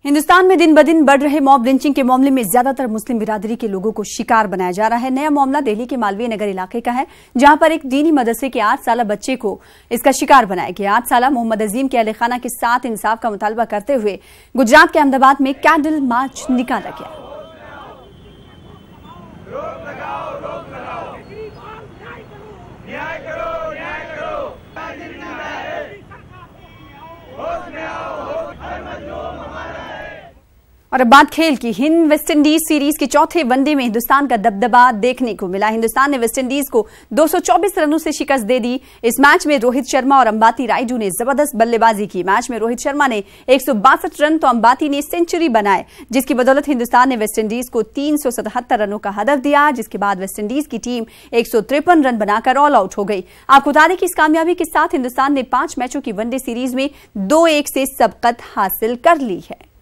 हिंदुस्तान में दिन ब दिन बढ़ रहे मॉब लिंचिंग के मामले में ज्यादातर मुस्लिम बिरादरी के लोगों को शिकार बनाया जा रहा है। नया मामला दिल्ली के मालवीय नगर इलाके का है, जहां पर एक दीनी मदरसे के 8 साल बच्चे को इसका शिकार बनाया गया। 8 साल मोहम्मद अजीम के अहले खाना के साथ इंसाफ का मुतालबा करते हुए गुजरात के अहमदाबाद में कैंडल मार्च निकाला गया। और अब बात खेल की। हिंद वेस्टइंडीज सीरीज के चौथे वनडे में हिंदुस्तान का दबदबा देखने को मिला। हिंदुस्तान ने वेस्टइंडीज को 224 रनों से शिकस्त दे दी। इस मैच में रोहित शर्मा और अंबाती रायडू ने जबरदस्त बल्लेबाजी की। मैच में रोहित शर्मा ने 162 रन तो अंबाती ने सेंचुरी बनाए, जिसकी बदौलत हिंदुस्तान ने वेस्टइंडीज को 377 रनों का हदफ दिया, जिसके बाद वेस्टइंडीज की टीम 153 रन बनाकर ऑल आउट हो गई। आपको बता दें कि इस कामयाबी के साथ हिंदुस्तान ने 5 मैचों की वनडे सीरीज में 2-1 से सबकत हासिल कर ली है।